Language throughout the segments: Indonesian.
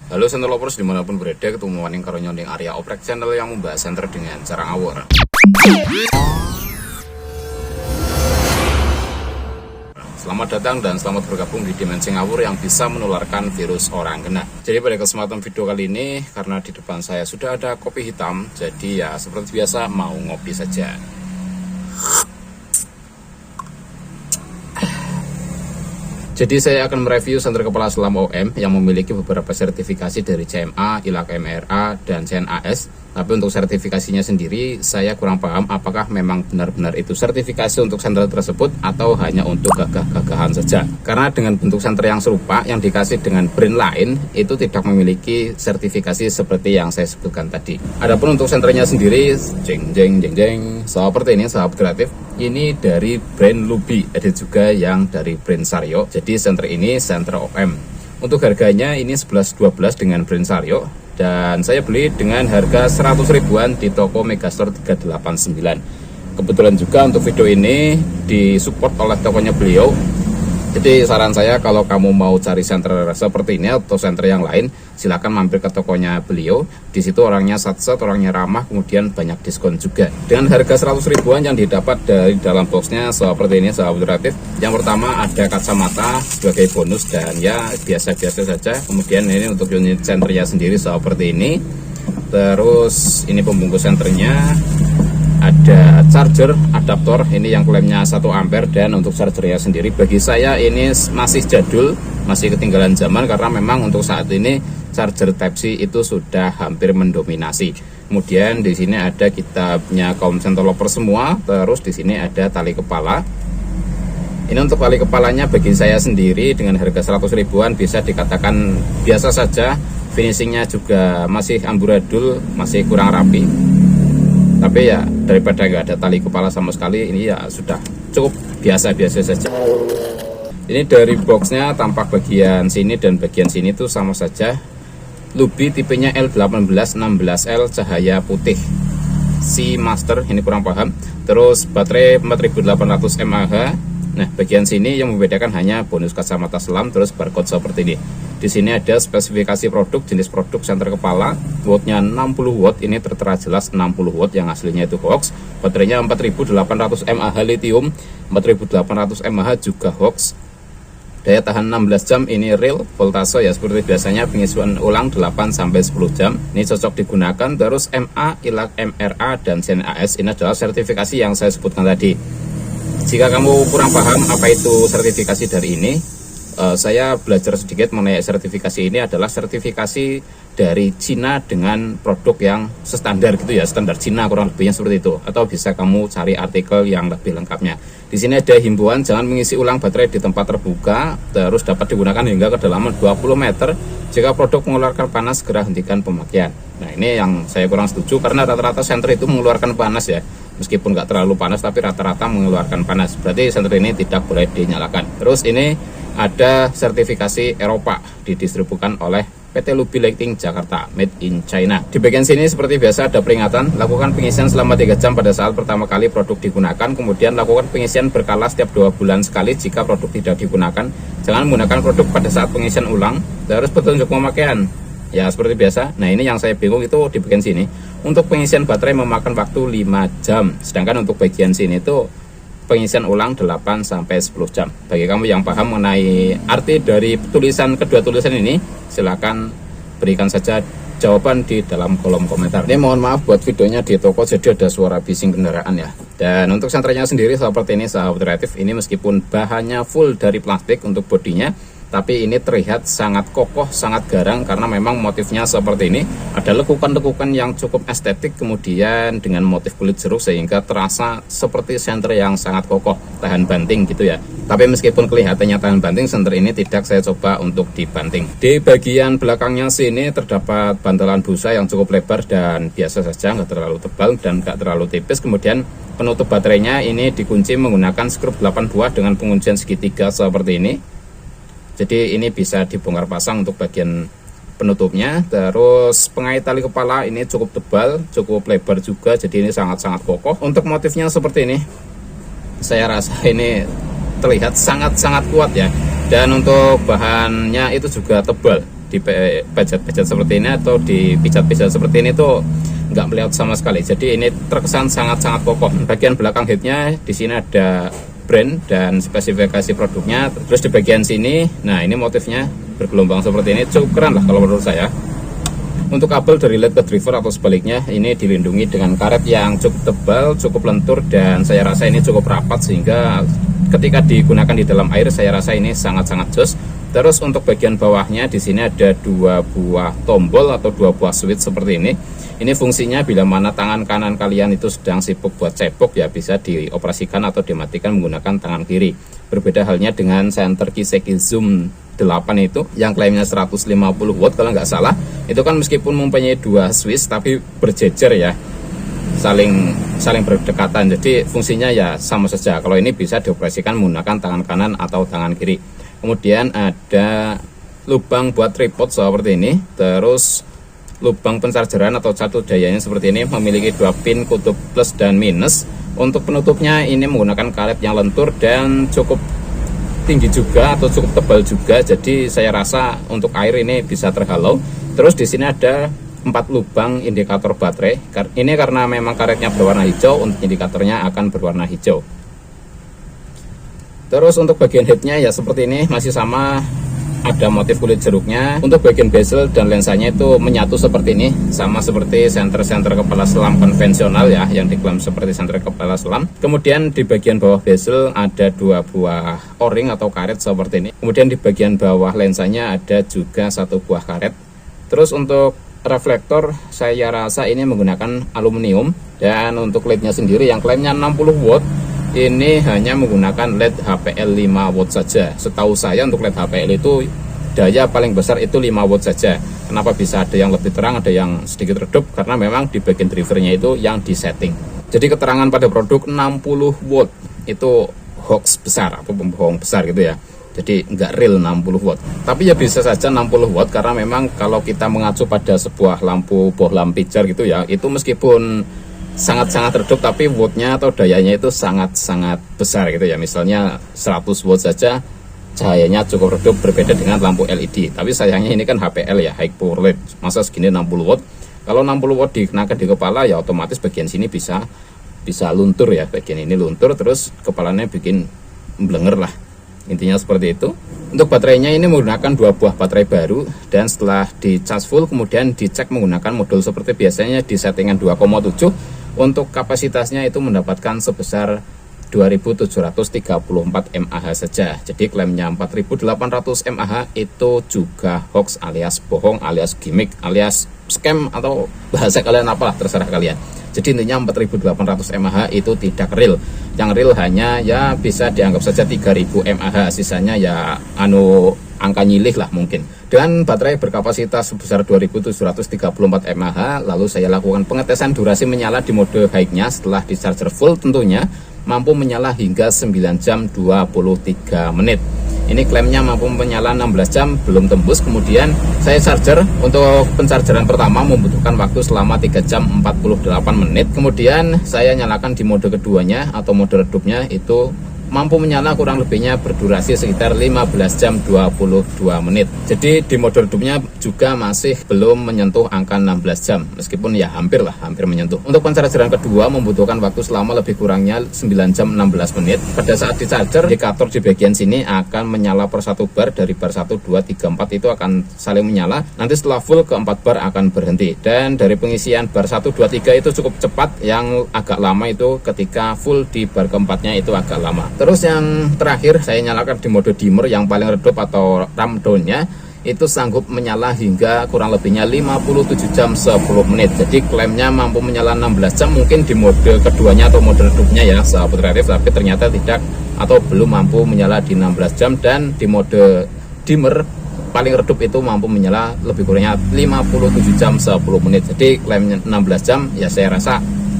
Halo Center Lovers dimanapun berada, ketemu maning karo nyondeng area oprek channel yang membahas center dengan cara ngawur. Selamat datang dan selamat bergabung di dimensi ngawur yang bisa menularkan virus orang kena. Jadi pada kesempatan video kali ini, karena di depan saya sudah ada kopi hitam, jadi ya seperti biasa mau ngopi saja. Jadi saya akan mereview senter kepala selam OM yang memiliki beberapa sertifikasi dari CMA, ILAK MRA, dan CNAS. Tapi untuk sertifikasinya sendiri saya kurang paham apakah memang benar-benar itu sertifikasi untuk senter tersebut atau hanya untuk gagah-gagahan saja. Karena dengan bentuk senter yang serupa yang dikasih dengan brand lain itu tidak memiliki sertifikasi seperti yang saya sebutkan tadi. Adapun untuk senternya sendiri, seperti ini sahabat kreatif. Ini dari brand Lubi, ada juga yang dari brand Saryo. Jadi senter ini senter OM. Untuk harganya ini 11-12 dengan brand Saryo, dan saya beli dengan harga 100 ribuan di toko Megastore 389. Kebetulan juga untuk video ini disupport oleh tokonya beliau. Jadi saran saya kalau kamu mau cari senter seperti ini atau senter yang lain, silakan mampir ke tokonya beliau. Di situ orangnya sat-sat, orangnya ramah, kemudian banyak diskon juga. Dengan harga 100 ribuan yang didapat dari dalam boxnya seperti ini sahabat kreatif. Yang pertama ada kacamata sebagai bonus dan ya biasa-biasa saja. Kemudian ini untuk unit senternya sendiri seperti ini. Terus ini pembungkus senternya. Ada charger adaptor, ini yang klaimnya 1 ampere, dan untuk chargernya sendiri bagi saya ini masih jadul, masih ketinggalan zaman karena memang untuk saat ini charger Type-C itu sudah hampir mendominasi. Kemudian di sini ada kitabnya kaum center lover semua, terus di sini ada tali kepala. Ini untuk tali kepalanya bagi saya sendiri dengan harga 100 ribuan bisa dikatakan biasa saja, finishingnya juga masih amburadul, masih kurang rapi. Tapi ya daripada nggak ada tali kepala sama sekali, ini ya sudah cukup biasa-biasa saja. Ini dari boxnya tampak bagian sini dan bagian sini tuh sama saja. Lubi tipenya L1816L cahaya putih. C Master, ini kurang paham. Terus baterai 4800 mAh. Nah bagian sini yang membedakan hanya bonus kacamata selam, terus barcode seperti ini. Di sini ada spesifikasi produk, jenis produk senter kepala, wattnya 60 watt, ini tertera jelas 60 watt yang aslinya itu hoax. Baterainya 4800 mAh lithium, 4800 mAh juga hoax. Daya tahan 16 jam, ini real, voltase ya seperti biasanya, pengisian ulang 8-10 jam. Ini cocok digunakan. Terus MA, ILAK MRA, dan CNAS, ini adalah sertifikasi yang saya sebutkan tadi. Jika kamu kurang paham apa itu sertifikasi dari ini, saya belajar sedikit mengenai sertifikasi ini. Adalah sertifikasi dari Cina dengan produk yang standar gitu ya, standar Cina kurang lebihnya seperti itu. Atau bisa kamu cari artikel yang lebih lengkapnya. Di sini ada himbauan jangan mengisi ulang baterai di tempat terbuka, terus dapat digunakan hingga kedalaman 20 meter. Jika produk mengeluarkan panas, segera hentikan pemakaian. Nah ini yang saya kurang setuju karena rata-rata senter itu mengeluarkan panas ya. Meskipun nggak terlalu panas tapi rata-rata mengeluarkan panas. Berarti senter ini tidak boleh dinyalakan. Terus ini ada sertifikasi Eropa didistribusikan oleh PT Lubi Lighting Jakarta, made in China. Di bagian sini seperti biasa ada peringatan, lakukan pengisian selama 3 jam pada saat pertama kali produk digunakan, kemudian lakukan pengisian berkala setiap 2 bulan sekali jika produk tidak digunakan. Jangan menggunakan produk pada saat pengisian ulang, terus petunjuk pemakaian. Ya seperti biasa. Nah ini yang saya bingung itu di bagian sini. Untuk pengisian baterai memakan waktu 5 jam, sedangkan untuk bagian sini itu pengisian ulang 8-10 jam. Bagi kamu yang paham mengenai arti dari tulisan kedua tulisan ini, silakan berikan saja jawaban di dalam kolom komentar. Ini mohon maaf buat videonya di toko jadi ada suara bising kendaraan ya. Dan untuk senternya sendiri seperti ini sahabat kreatif, ini meskipun bahannya full dari plastik untuk bodinya, tapi ini terlihat sangat kokoh, sangat garang karena memang motifnya seperti ini. Ada lekukan-lekukan yang cukup estetik, kemudian dengan motif kulit jeruk sehingga terasa seperti senter yang sangat kokoh, tahan banting gitu ya. Tapi meskipun kelihatannya tahan banting, senter ini tidak saya coba untuk dibanting. Di bagian belakangnya sini terdapat bantalan busa yang cukup lebar dan biasa saja, nggak terlalu tebal dan nggak terlalu tipis. Kemudian penutup baterainya ini dikunci menggunakan skrup 8 buah dengan penguncian segitiga seperti ini. Jadi ini bisa dibongkar pasang untuk bagian penutupnya. Terus pengait tali kepala ini cukup tebal, cukup lebar juga, jadi ini sangat-sangat kokoh. Untuk motifnya seperti ini, saya rasa ini terlihat sangat-sangat kuat ya. Dan untuk bahannya itu juga tebal. dipejat-pejat seperti ini atau dipijat-pijat seperti ini tuh nggak melihat sama sekali. Jadi ini terkesan sangat-sangat kokoh. Bagian belakang headnya di sini ada brand dan spesifikasi produknya. Terus di bagian sini, nah ini motifnya bergelombang seperti ini, cukup keren lah kalau menurut saya. Untuk kabel dari LED ke driver atau sebaliknya ini dilindungi dengan karet yang cukup tebal, cukup lentur, dan saya rasa ini cukup rapat sehingga ketika digunakan di dalam air saya rasa ini sangat-sangat jos. Terus untuk bagian bawahnya di sini ada 2 buah tombol atau 2 buah switch seperti ini. Ini fungsinya bila mana tangan kanan kalian itu sedang sibuk buat cebok ya bisa dioperasikan atau dimatikan menggunakan tangan kiri. Berbeda halnya dengan senter Kiseki Zoom 8 itu yang klaimnya 150 watt kalau nggak salah. Itu kan meskipun mempunyai 2 switch tapi berjejer ya, saling berdekatan. Jadi fungsinya ya sama saja. Kalau ini bisa dioperasikan menggunakan tangan kanan atau tangan kiri. Kemudian ada lubang buat tripod seperti ini. Terus lubang pencargeran atau catu dayanya seperti ini, memiliki 2 pin kutub plus dan minus. Untuk penutupnya ini menggunakan karet yang lentur dan cukup tinggi juga atau cukup tebal juga, jadi saya rasa untuk air ini bisa terhalau. Terus di sini ada 4 lubang indikator baterai. Ini karena memang karetnya berwarna hijau, untuk indikatornya akan berwarna hijau. Terus untuk bagian headnya ya seperti ini, masih sama, ada motif kulit jeruknya. Untuk bagian bezel dan lensanya itu menyatu seperti ini, sama seperti senter-senter kepala selam konvensional ya, yang diklaim seperti senter kepala selam. Kemudian di bagian bawah bezel ada 2 buah o-ring atau karet seperti ini. Kemudian di bagian bawah lensanya ada juga 1 buah karet. Terus untuk reflektor saya rasa ini menggunakan aluminium. Dan untuk LED-nya sendiri yang klaimnya 60 watt, ini hanya menggunakan LED HPL 5 watt saja. Setahu saya untuk LED HPL itu daya paling besar itu 5 watt saja. Kenapa bisa ada yang lebih terang, ada yang sedikit redup? Karena memang di bagian drivernya itu yang disetting. Jadi keterangan pada produk 60 watt itu hoax besar atau pembohong besar gitu ya. Jadi nggak real 60 watt. Tapi ya bisa saja 60 watt karena memang kalau kita mengacu pada sebuah lampu bohlam pijar gitu ya, itu meskipun sangat-sangat redup tapi wattnya atau dayanya itu sangat-sangat besar gitu ya. Misalnya 100 watt saja cahayanya cukup redup, berbeda dengan lampu LED. Tapi sayangnya ini kan HPL ya, high power LED, masa segini 60 watt. Kalau 60 watt dikenakan di kepala ya otomatis bagian sini bisa luntur ya, bagian ini luntur, terus kepalanya bikin blenger lah, intinya seperti itu. Untuk baterainya ini menggunakan 2 buah baterai baru, dan setelah di charge full kemudian dicek menggunakan modul seperti biasanya di settingan 2,7. Untuk kapasitasnya itu mendapatkan sebesar 2734 mAh saja. Jadi klaimnya 4800 mAh itu juga hoax alias bohong alias gimmick alias scam atau bahasa kalian apalah, terserah kalian. Jadi intinya 4800 mAh itu tidak real. Yang real hanya ya bisa dianggap saja 3000 mAh, sisanya ya angka nyilih lah mungkin. Dan baterai berkapasitas sebesar 2734 mAh. Lalu saya lakukan pengetesan durasi menyala di mode high-nya. Setelah di charger full tentunya mampu menyala hingga 9 jam 23 menit. Ini klaimnya mampu menyala 16 jam, belum tembus. Kemudian saya charger, untuk penchargeran pertama membutuhkan waktu selama 3 jam 48 menit. Kemudian saya nyalakan di mode keduanya atau mode redupnya, itu mampu menyala kurang lebihnya berdurasi sekitar 15 jam 22 menit. Jadi di mode redupnya juga masih belum menyentuh angka 16 jam, meskipun ya hampir menyentuh. Untuk penchargeran kedua membutuhkan waktu selama lebih kurangnya 9 jam 16 menit. Pada saat di charger, indikator di bagian sini akan menyala per 1 bar, dari bar 1, 2, 3, 4 itu akan saling menyala. Nanti setelah full ke 4 bar akan berhenti. Dan dari pengisian bar 1, 2, 3 itu cukup cepat, yang agak lama itu ketika full di bar keempatnya itu agak lama. Terus yang terakhir saya nyalakan di mode dimmer yang paling redup atau rundown-nya, itu sanggup menyala hingga kurang lebihnya 57 jam 10 menit. Jadi klaimnya mampu menyala 16 jam, mungkin di mode keduanya atau mode redupnya ya sahabat kreatif, tapi ternyata tidak atau belum mampu menyala di 16 jam. Dan di mode dimmer paling redup itu mampu menyala lebih kurangnya 57 jam 10 menit. Jadi klaimnya 16 jam ya saya rasa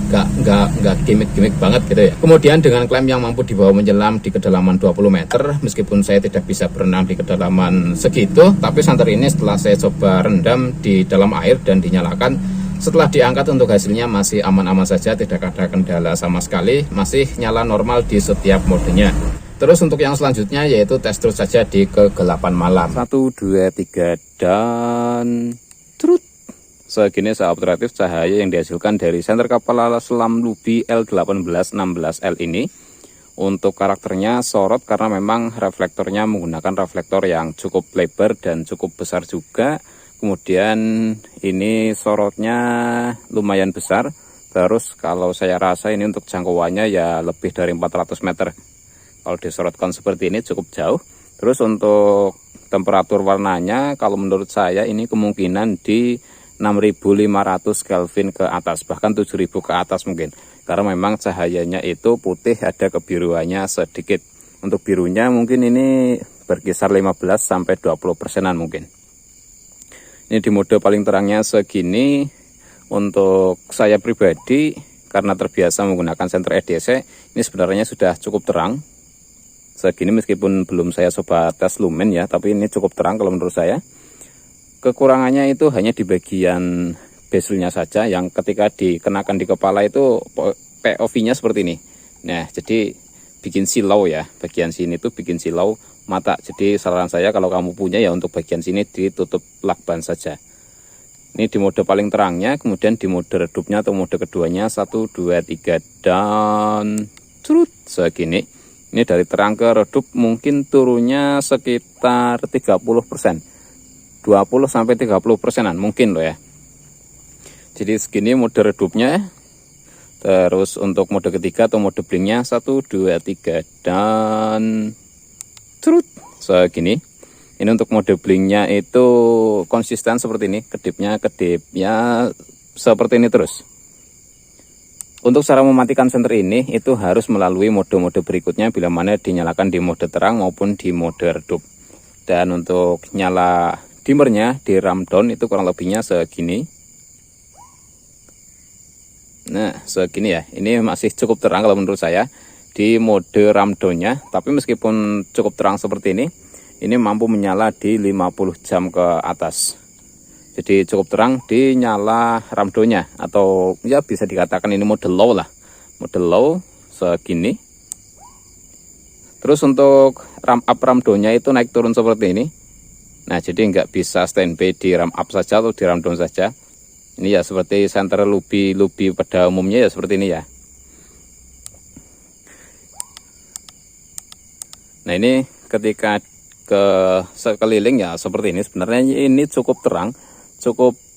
nggak gimmick banget gitu ya. Kemudian dengan klaim yang mampu dibawa menyelam di kedalaman 20 meter, meskipun saya tidak bisa berenang di kedalaman segitu, tapi santer ini setelah saya coba rendam di dalam air dan dinyalakan, setelah diangkat untuk hasilnya masih aman-aman saja, tidak ada kendala sama sekali, masih nyala normal di setiap modenya. Terus untuk yang selanjutnya yaitu tes terus saja di kegelapan malam. 1, 2, 3 dan trut. Segini sahabat kreatif cahaya yang dihasilkan dari senter kepala selam Luby L1816L ini. Untuk karakternya sorot karena memang reflektornya menggunakan reflektor yang cukup lebar dan cukup besar juga. Kemudian ini sorotnya lumayan besar. Terus kalau saya rasa ini untuk jangkauannya ya lebih dari 400 meter. Kalau disorotkan seperti ini cukup jauh. Terus untuk temperatur warnanya kalau menurut saya ini kemungkinan di 6500 Kelvin ke atas, bahkan 7000 ke atas mungkin. Karena memang cahayanya itu putih, ada kebiruannya sedikit. Untuk birunya mungkin ini berkisar 15-20%an mungkin. Ini di mode paling terangnya segini. Untuk saya pribadi karena terbiasa menggunakan senter EDC, ini sebenarnya sudah cukup terang. Segini meskipun belum saya coba tes lumen ya, tapi ini cukup terang kalau menurut saya. Kekurangannya itu hanya di bagian bezelnya saja, yang ketika dikenakan di kepala itu POV-nya seperti ini. Nah, jadi bikin silau ya, bagian sini tuh bikin silau mata. Jadi saran saya kalau kamu punya ya untuk bagian sini ditutup lakban saja. Ini di mode paling terangnya, kemudian di mode redupnya atau mode keduanya 1, 2, 3 dan curut segini. Ini dari terang ke redup mungkin turunnya sekitar 30%. 20-30%an mungkin loh ya. Jadi segini mode redupnya. Terus untuk mode ketiga atau mode blinknya 1, 2, 3 dan curut segini. Ini untuk mode blinknya itu konsisten seperti ini, kedipnya seperti ini terus. Untuk cara mematikan senter ini itu harus melalui mode-mode berikutnya bila mana dinyalakan di mode terang maupun di mode redup. Dan untuk nyala dimmernya di ramp-down itu kurang lebihnya segini. Nah segini ya, ini masih cukup terang kalau menurut saya di mode ramp-down-nya. Tapi meskipun cukup terang seperti ini mampu menyala di 50 jam ke atas. Jadi cukup terang di nyala ramp-down-nya, atau ya bisa dikatakan ini mode low lah. Mode low segini. Terus untuk ramp up ramp-down-nya itu naik turun seperti ini. Nah, jadi nggak bisa standby di ramp up saja atau di ramp down saja. Ini ya seperti senter Luby pada umumnya ya seperti ini ya. Nah, ini ketika ke sekeliling ya seperti ini. Sebenarnya ini cukup terang,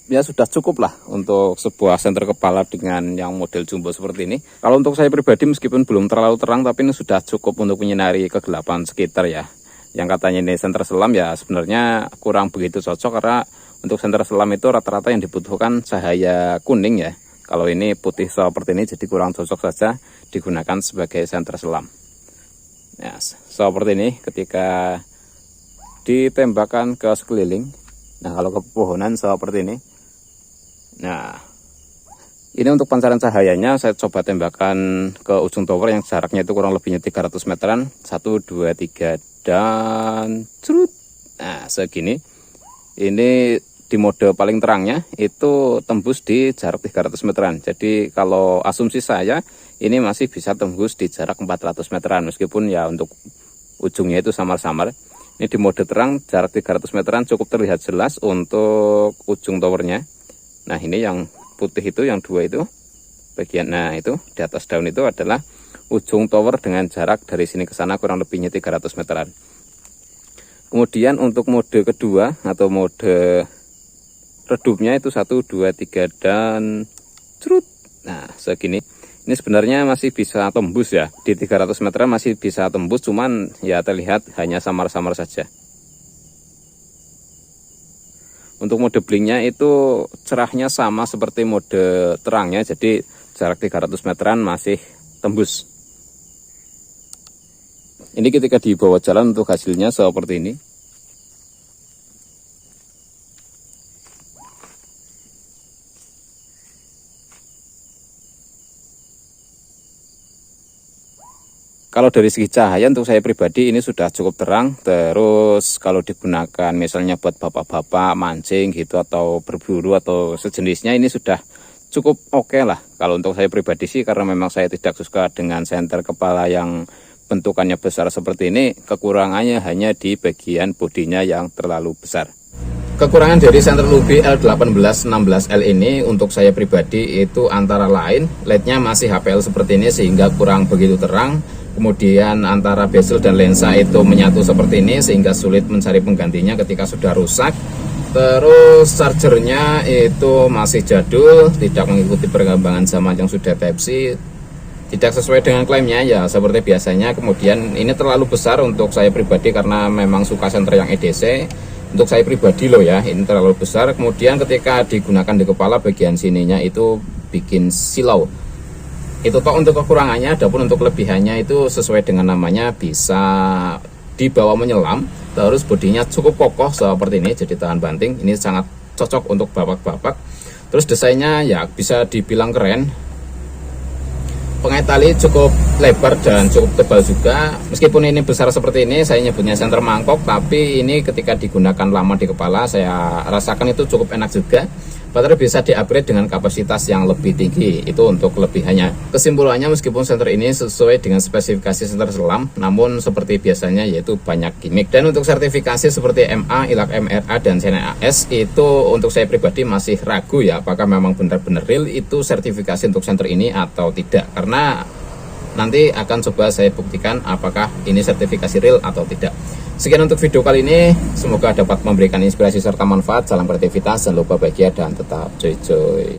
ya sudah cukup lah untuk sebuah senter kepala dengan yang model jumbo seperti ini. Kalau untuk saya pribadi meskipun belum terlalu terang, tapi ini sudah cukup untuk menyinari kegelapan sekitar ya. Yang katanya ini senter selam ya sebenarnya kurang begitu cocok, karena untuk senter selam itu rata-rata yang dibutuhkan cahaya kuning ya. Kalau ini putih seperti ini jadi kurang cocok saja digunakan sebagai senter selam. Ya, seperti ini ketika ditembakkan ke sekeliling. Nah, kalau ke pepohonan seperti ini. Nah, ini untuk pancaran cahayanya saya coba tembakan ke ujung tower yang jaraknya itu kurang lebihnya 300 meteran. 1, 2, 3 dan curut. Nah segini. Ini di mode paling terangnya itu tembus di jarak 300 meteran. Jadi kalau asumsi saya ini masih bisa tembus di jarak 400 meteran, meskipun ya untuk ujungnya itu samar-samar. Ini di mode terang jarak 300 meteran cukup terlihat jelas untuk ujung towernya. Nah ini yang putih itu, yang dua itu bagian, nah itu di atas daun itu adalah ujung tower dengan jarak dari sini ke sana kurang lebihnya 300 meteran. Kemudian untuk mode kedua atau mode redupnya itu 1, 2, 3 dan curut. Nah segini. Ini sebenarnya masih bisa tembus ya, di 300 meter masih bisa tembus, cuman ya terlihat hanya samar-samar saja. Untuk mode blinknya itu cerahnya sama seperti mode terangnya, jadi jarak 300 meteran masih tembus. Ini ketika dibawa jalan untuk hasilnya seperti ini. Kalau dari segi cahaya untuk saya pribadi ini sudah cukup terang. Terus kalau digunakan misalnya buat bapak-bapak mancing gitu atau berburu atau sejenisnya, ini sudah cukup oke lah. Kalau untuk saya pribadi sih, karena memang saya tidak suka dengan senter kepala yang bentukannya besar seperti ini, kekurangannya hanya di bagian bodinya yang terlalu besar. Kekurangan dari senter Luby L1816L ini untuk saya pribadi itu antara lain LED-nya masih HPL seperti ini sehingga kurang begitu terang. Kemudian antara bezel dan lensa itu menyatu seperti ini sehingga sulit mencari penggantinya ketika sudah rusak. Terus chargernya itu masih jadul, tidak mengikuti perkembangan zaman yang sudah Type-C, tidak sesuai dengan klaimnya ya seperti biasanya. Kemudian ini terlalu besar untuk saya pribadi karena memang suka senter yang EDC. Untuk saya pribadi loh ya, ini terlalu besar. Kemudian ketika digunakan di kepala bagian sininya itu bikin silau. Itu toh untuk kekurangannya. Adapun untuk kelebihannya itu sesuai dengan namanya, bisa dibawa menyelam. Terus bodinya cukup kokoh seperti ini, jadi tahan banting. Ini sangat cocok untuk bapak-bapak. Terus desainnya ya bisa dibilang keren. Pengait tali cukup lebar dan cukup tebal juga. Meskipun ini besar seperti ini, saya nyebutnya senter mangkok, tapi ini ketika digunakan lama di kepala saya rasakan itu cukup enak juga. Baterai bisa di-upgrade dengan kapasitas yang lebih tinggi, itu untuk kelebihannya. Kesimpulannya, meskipun senter ini sesuai dengan spesifikasi senter selam, namun seperti biasanya yaitu banyak gimmick. Dan untuk sertifikasi seperti MA, ILAK MRA, dan CNAS itu untuk saya pribadi masih ragu ya, apakah memang benar-benar real itu sertifikasi untuk senter ini atau tidak. Karena nanti akan coba saya buktikan apakah ini sertifikasi real atau tidak. Sekian untuk video kali ini, semoga dapat memberikan inspirasi serta manfaat. Salam kreativitas, jangan lupa bahagia dan tetap joy-joy.